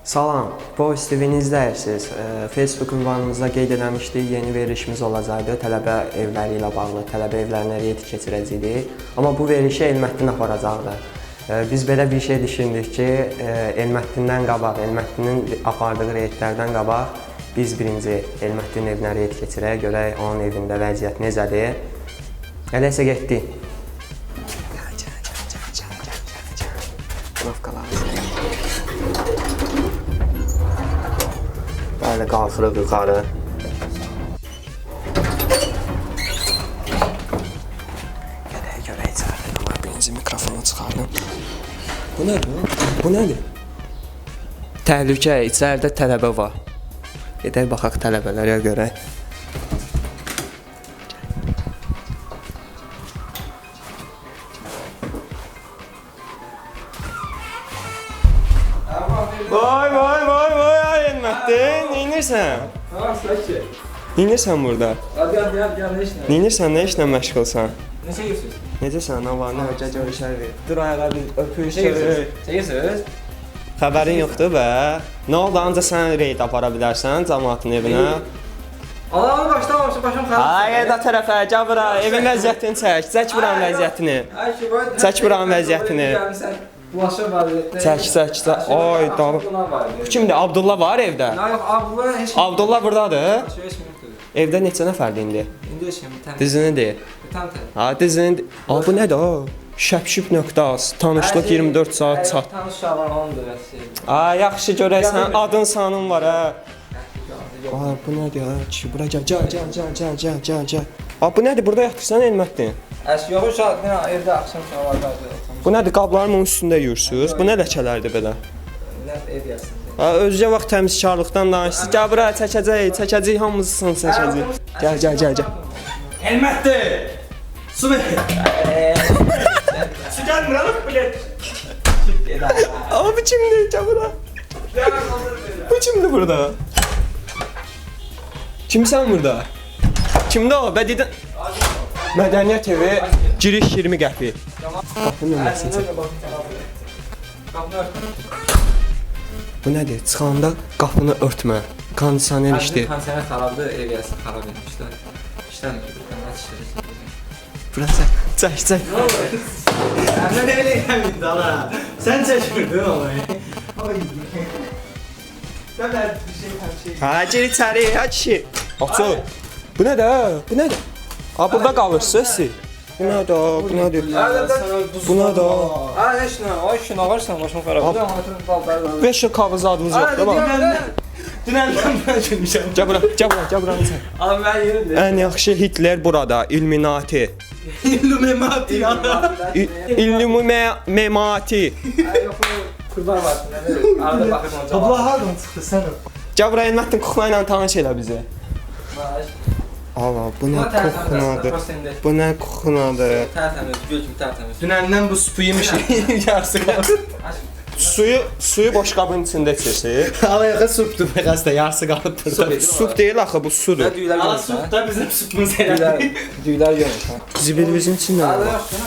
Salam, Voice TV-ni izləyirsiniz. Facebook ünvanımızda qeyd eləmişdik, yeni verilişimiz olacaqdı. Tələbə evləri ilə bağlı, tələbə evlərinə reyd keçirəcəydik. Amma bu verilişi Elməddin aparacaqdı. Biz belə bir şey düşündük ki, Elməddindən qabaq, Elməddinin apardığı reydlərdən qabaq biz birinci Elməddinin evinə reyd keçirək, görək onun evində vəziyyət necədir. Elə isə getdik. Bəli, qalxırıq yuxarı. Görək içəridə. Amma birinci mikrofonu çıxardım. Bu nədir? Bu nədir? Təhlükə, içəridə tələbə var. Gedək baxaq tələbələrə görək. Vay, Elməddin, neynirsən? Neynirsən burada? Gəl, nə işlə? Neynirsən, nə işlə məşğulsan? Neçə yirsiniz? Necəsən, nə var, nə hocca görüşərik? Dur ayağa bir öpüş Çəyirsiniz? Xəbərin yoxdur bə? Nə oldu, ancaq sən reyd apara bilərsən cəmaatın evinə? Allah'ım başlamamışım, başım xarab. Ay, da tərəfə, gəl bura, evin vəziyyətini çək buranın vəziyyətini. Çək buranın vəziyyətini. Bulaşıq var. Çək. Ay, da. Bu kimdir? Abdullah var evdə? Yox, Abdullah heç kim. Abdullah buradadır? Heç kim yoxdur. Evdə neçə nəfərdir indi? İndi heç kim, bir tane. Dizini deyir. Bir tane. Ha, dizini... Aa, bu nədir o? Şəpşib.az, tanışlıq 24 saat çat. Tanış uşaqlar onundur vəsi. Ay, yaxşı görəksən, adın sanın var hə. Ay, bu nədir ha? Kişi, bura gəl. Aa, bu nədir? Burada yatırsan Elməddin? Yox, uşaq, evdə axşam uşaqlar var. Bu nədir? Qabların onun üstündə yürürsünüz. Bu nə ləkələrdir belə? Nə ev yazsın. Ha, özcə vaxt təmizkarlıqdan danışsınız. Gəl bura, çəkəcək, hamımızı çəkəcək. Gəl. Elməddin! Su ver! Su gəlmir, alıb bilet! Aa, bu kimdir? Gəl bura. Bu kimdir burada? Kimsən burada? Kimdə o? Bədədən... Mədəniyyət evi, giriş 20 qəpi. Qapının nömrəsini çək. Bu nədir? Çıxanda qapını örtmə. Kondisioner işdir. Kondisioner xarabdır, ev yazsın, xarab etmişlər. İşləmir, Burası, çək. Əmrə nə elə gəlməyim dala? Sən çəkmirdin olayı. Qəbər bir şey. Ha, gir içəri, ha kişi. Açıl. Bu nədir? Aa, burada qalırsınız siz. Bu nədir? Bu nədir? heç nə, o işin ağırsan, başım xarabdır. 5 yıl qabız adınız yoxdur, bax. Dünəndən mən görmüşəm. Gəl bura. Amma mən yerimdir. Ən yaxşı Hitler burada, Illuminati. İlluminati ya. Illuminati. Yox, kurban var. Arada baxırsan olacaq. Abla hardan çıxdı sən? Gəl bura Elməddin Kuxna ilə tanış elə bizi. Allah, bu nə kuxnadır? Bu nə kuxnadır? Tərtəmiz, gül kimi tərtəmiz. Dünəndən bu supu yemişik. Yarısı qaldı. Suyu boşqabın içində içirsiniz. Alayağı supdur bəqəsdə, yarısı qalıb burada. Sup deyil axı, bu sudur. Düyülər Ala görmüşsən. sup da bizim supumuz elədi. Düyülər görmüşsən. Zibilimizin içində Arada var. yoxdur.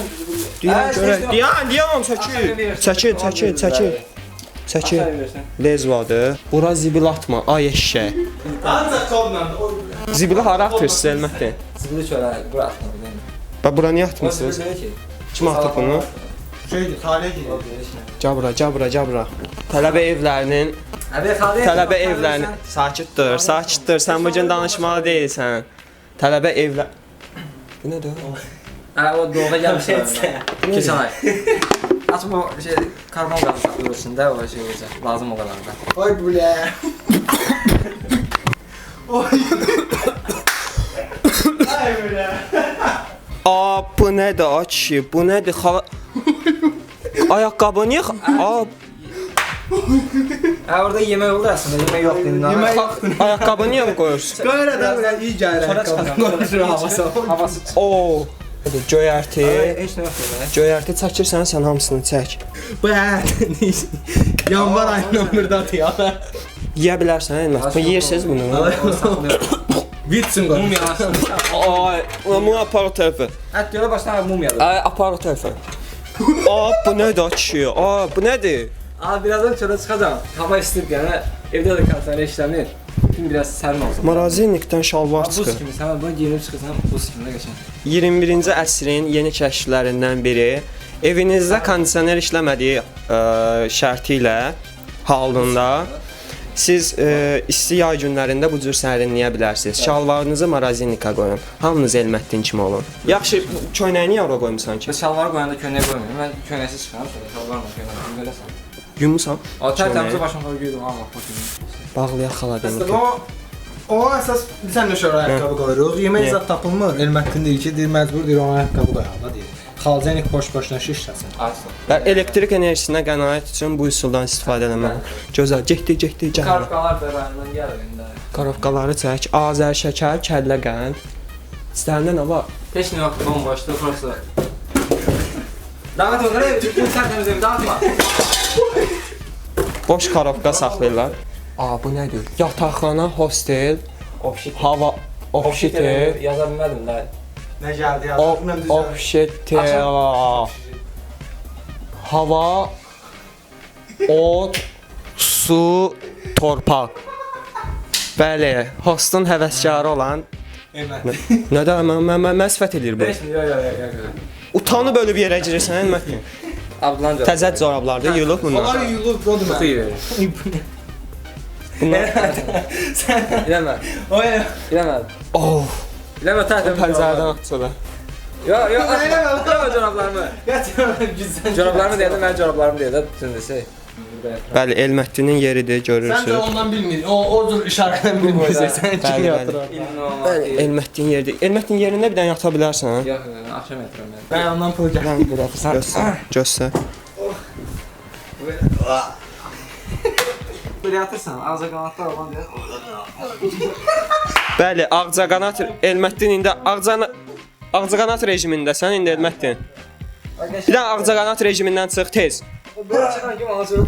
Deyən görək. Deyən, çəkil. Çəkil. Lez vardı. Bura zibil atma, ay eşşək. Ancaq qolla. Zibili hara atırsınız Elməddin? Zibili çölə, bura atma biləyim. Bax, bura niyə atmısınız? Kim atıb bunu? Şeydir, Xaliyə gedir. Gəl bura. Tələbə evlərinin... Tələbə evlərinin... Sakitdir. Sən bugün danışmalı deyilsən. Tələbə evlər... Bu nədir? O doğuda gəlmişsən. Keçən ay. Açma o şey, karbon qazı saxlayırsın da, o şey olacaq. Lazım o kadar da. Oy bu ne? Oy. Ay bu ne? Aa, bu nədir a kişi? Bu nədir xala? Ayaqqabı niyə? Aa, orada yemək oldu aslında, yemək yoxdur. ayaqqabı niyə qoyursun? Böyle de böyle iyi gəlir. Sonra çıxacaq. Havası çıxır. Oo. Göyərti. Heç nə yoxdur. Göyərti çəkirsən, sən hamısını çək. Bu yanvar ayının 11'də atıyor. Yeyə bilərsən, Elmət. Bu yeyirsiniz bunu? Vitsin qoy. Mumyalaşsın. Ay, bunu apar o tərəfə. Ət yola başdan mumyadır. Ay, apar o tərəfə. Aa, bu nədir kişi? Aa, bu nədir? Aa, birazdan çölə çıxacağam. Hava istidir yəni. Evdə də kondisioner işləmir. Gün biraz sərin olsun. Marazinikdən şalvar Buz çıxır. kimi, sən bunu geyinib çıxırsan, buz kimi də qəşəng. 21-ci əsrin yeni kəşflərindən biri. Evinizdə kondisioner işləmədiyi şərti ilə halında siz isti yay günlərində bu cür sərinləyə bilərsiniz. Şalvarınızı marazinika qoyun. Hamınız Elmətdin kimi olun. Yaxşı, köynəyini yara qoymusan ki? Şalvarı qoyanda köynək qoymuyorum. Mən köynəksiz çıxıram, sonra şalvarla köynək beləsən. Yumusan? O tərtəmizə başım qoyub geydim, Allah xoşum. Bağlayaq xala demək. O əsas biz sən nöşər ayaqqabı qoyuruq. Yemək zət tapılmır. Elmətdin deyir ki, deyir məcbur deyir ona ayaqqabı qoyaq deyir. Xalcanik boş-boşuna şişləsin. Aysun. Və elektrik enerjisinə qənaət üçün bu üsuldan istifadə eləmək. Gözəl, getdi, gəl. Kartkalar da rayondan gəlir indi. Karovkaları çək, Azər şəkər, kəllə qənd. İstərində nə var? Heç nə yoxdur, bomboşdur, prosta. Davet onlara ev, bütün tərtəmiz evi dağıtma. Boş karovka saxlayırlar. Aa, bu nədir? Yataqxana, hostel, hava, ofşiter, Yaza bilmədim də. Nə gəldi yazdım. ofşiter, hava, ot, su, torpaq. Bəli, hostun həvəskarı olan nə də mən sifət eləyir bu. 5 milyon, yox. Utanıb ölüb yerə girirsən, Elmətdin. Ablan cavab. Təzə corablardır, yuyulub bunlar. Onlar yuyulub, o demək. Xeyr. İləmə. Oy. İləmə. Oh, İləmə tərtəmiz. pəncərədən atçılar. Yox, İləmə corablarımı. Gətirəm güzən. Corablarımı deyəndə mən corablarımı deyəndə bütün desək. Bəli, Elmətdinin yeridir, Sən də görürsüz. ondan bilmir. O cür işarədən bilmirsən. Sən kim Bəli, yatırır? Bəli, Elmətdin yeridir. Elmətdin yerində bir dənə yata bilərsən. Yox, axşam yatırım mən. Mən ondan pul gətirəm. Mən bir dəfə göstər. Böyle yatırsan, ağza qanatlar olan deyək. Bəli, ağcaqanat Elmətdin indi ağcaqanat rejimindəsən indi Elmətdin. Bir dənə ağcaqanat rejimindən çıx tez. Belə çıxan kimi alacaq.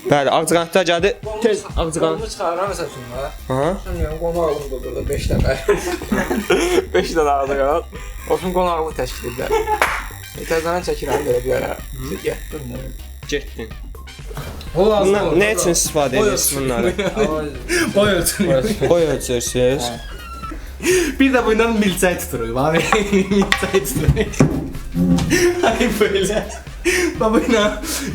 Bəli, ağcaqanatda gəldi. Tez ağcaqanat. Qolumu çıxarıram məsəl üçün ha. Aha. Sən yəni qonağımız da burada 5 dəfə. 5 dənə ağcaqanat. Olsun qonağımı təşkil edər. Təzədən çəkirəm belə bir ara. Getdim. Getdin. O lazım. Bunlar nə üçün istifadə edirsiz bunları? Boy ölçünü. Boy ölçürsüz. Bir də bundan milçək tuturuq. Var milçək tuturuq. Ay böyle. Babayla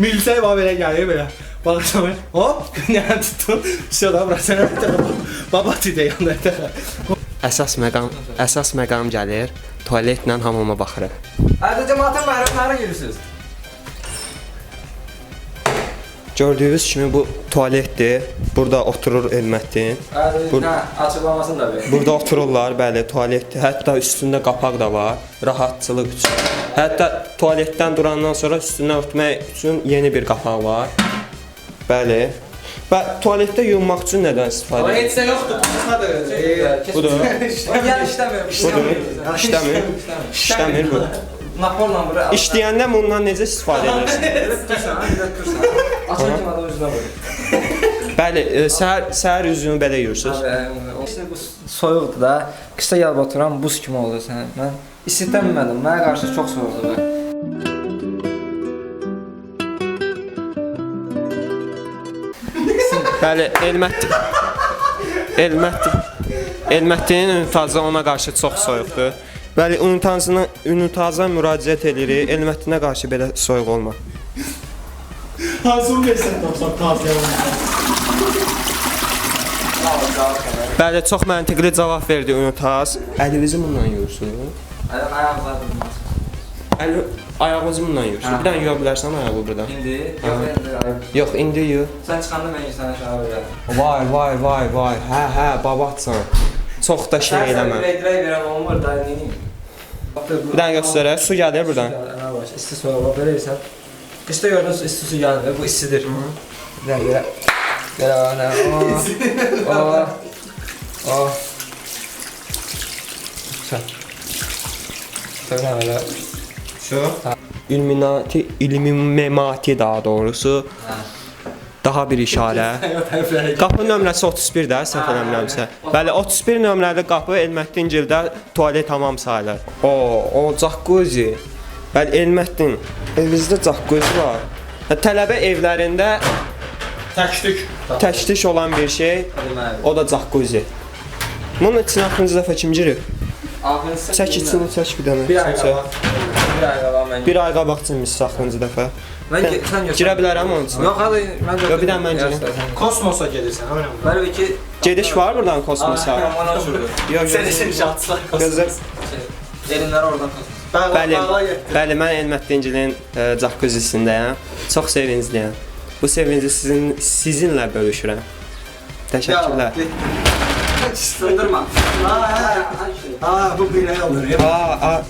milçək var belə gəlir belə. Baxırsan, hop, günləri tutdum. Şey da bura sənə bir tərəf. Baba tidə yanında. Əsas məqam gəlir. Tualetlə hamama baxırıq. Hərdə cəmaatın məhrəmlərə girirsiniz. Gördüyünüz kimi bu tualetdir. Burada oturur Elmətdin. Hə, açıqlamasını da ver. Burada otururlar, bəli, tualetdir. Hətta üstündə qapaq da var, rahatçılıq üçün. Hətta tualetdən durandan sonra üstündən örtmək üçün yeni bir qapaq var. Bəli. Və tualetdə yuyunmaq üçün nədən istifadə Amma edir? heç nə yoxdur. Budur. Gəl işləmir. İşləmir. İşləmir bu. Napolla bura. İşləyəndə bundan necə istifadə edirsən? Dursan, bir də dursan. Açan kimi adam üzünə vurur. Bəli, səhər üzünü belə yuyursunuz. İşte bu soyuqdur da. Qışda gəlib oturam, buz kimi oldu sən. Mən isitənmədim. Mənə qarşı çox soyuqdur bu. Bəli, Elmətdinin ünitazı ona qarşı çox soyuqdur. Bəli, ünitaza müraciət edirik. Elmətdinə qarşı belə soyuq olma. Hazır versən 90 taziyəm. Bəli, çox məntiqli cavab verdi ünitaz. Əlinizi bununla yuyursunuz. Ayağımıza durmaz. Ayağınızı bununla yuyursunuz. Bir dənə yuya bilərsən ayağı buradan. İndi, yox indi. Yox, indi yuy. Sən çıxanda mən sənə şahı verərəm. Vay. Hə, babatsan. Çox da şey eləmə. Dirək verən olmur da, neyim? Bir dənə göstərək. Su gəlir buradan. Ana baş, isti soyuq belə versən. Qışda gördünüz isti su gəlmir, bu istidir. Bir dənə görə. Belə ana. Sən. Təbii elə. Şu. İlluminati daha doğrusu. Daha bir işarə. Qapı nömrəsi 31 də, səhv eləmirəmsə. Bəli, 31 nömrəli qapı Elmətdin gildə tualet hamam sayılır. O jacuzzi. Bəli, Elmətdin evinizdə jacuzzi var. Tələbə evlərində tək olan bir şey, o da jacuzzi. Bunun içine axırıncı dəfə kim girib? Çək içini, çək bir dənə. Bir ay qabaq mən. Bir ay qabaq çimmişsiz axırıncı dəfə. Mən sən Girə bilərəm onun üçün. Yox, hadi mən Yox, bir dənə mən girim. Kosmosa gedirsən, önemli. Bəli ki, Gediş var buradan kosmosa. Mana uçurdu. Yox, Seni şanslar gözlər. Elinləri oradan kosmos. Bəli, mən Elmətdingilin jacuzzisindəyəm. Çox sevincliyəm. Bu sevinci sizinlə bölüşürəm. Təşəkkürlər. Sındırma. Bu belə olur ya.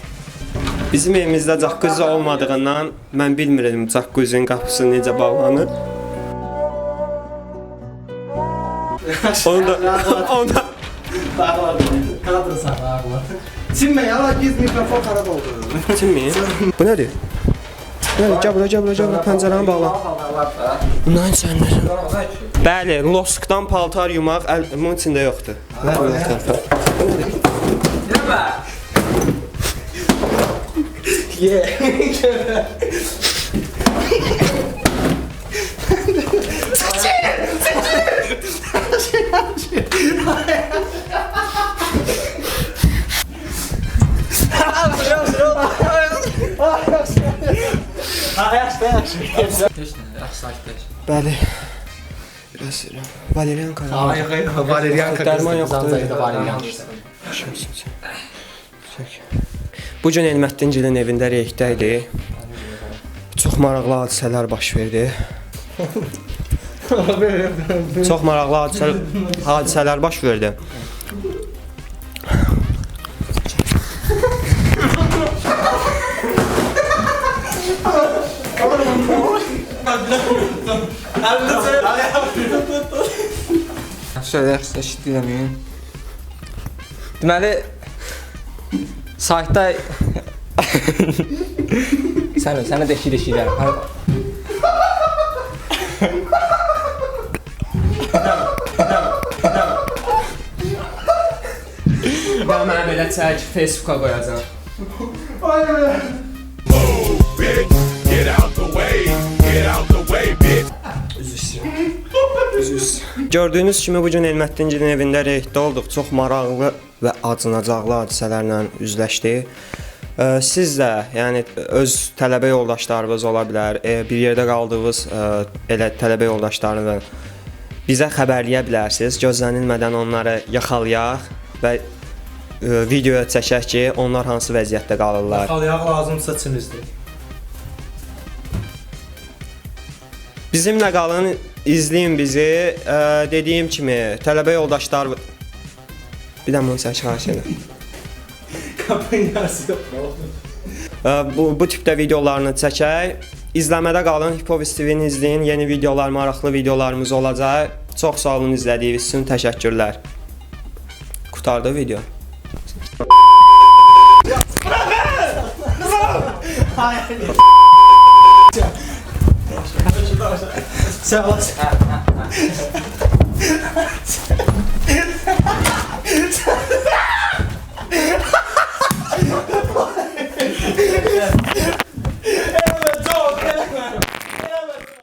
Bizim evimizdə jacuzzi olmadığından mən bilmirəm jacuzzinin qapısı necə bağlanır. Onda Kadın sana ağlar. Sinme ya, giz mikrofon karada oldu. Çinmi? Bu nədir? Gəl bura, pəncərəni bağla. Bundan səndir. Bəli, loskdan paltar yumaq bunun içində yoxdur. Yürüme. Bəli. Biraz valerian qarar. Valerian Dərman yoxdur. Bu gün Elmətdingilin evində reykdə idi. Çox maraqlı hadisələr baş verdi. Çox maraqlı hadisələr baş verdi. Söylə, eşitdirəməyin. Deməli, saytda sənə deşirəm. Mən belə çək Facebooka qoyacağam. Get out the way, get out the way, bitch. Gördüyünüz kimi bu gün Elmətdingilin evində reyddə olduq. Çox maraqlı və acınacaqlı hadisələrlə üzləşdik. Siz də, yəni öz tələbə yoldaşlarınız ola bilər, bir yerdə qaldığınız elə tələbə yoldaşlarını bizə xəbərləyə bilərsiniz. Gözlənilmədən onları yaxalayaq və videoya çəkək ki, onlar hansı vəziyyətdə qalırlar. Yaxalayaq lazımsa çimizdir. Bizimlə qalın, izləyin bizi. Dediyim kimi, tələbə yoldaşlar... Bir də bunu xahiş edirəm. Kapının yarısı Bu tipdə videolarını çəkək. İzləmədə qalın, Hipovis TV-ni izləyin. Yeni videolar, maraqlı videolarımız olacaq. Çox sağ olun izlədiyiniz üçün, təşəkkürlər. Qurtardı video. Sen bas.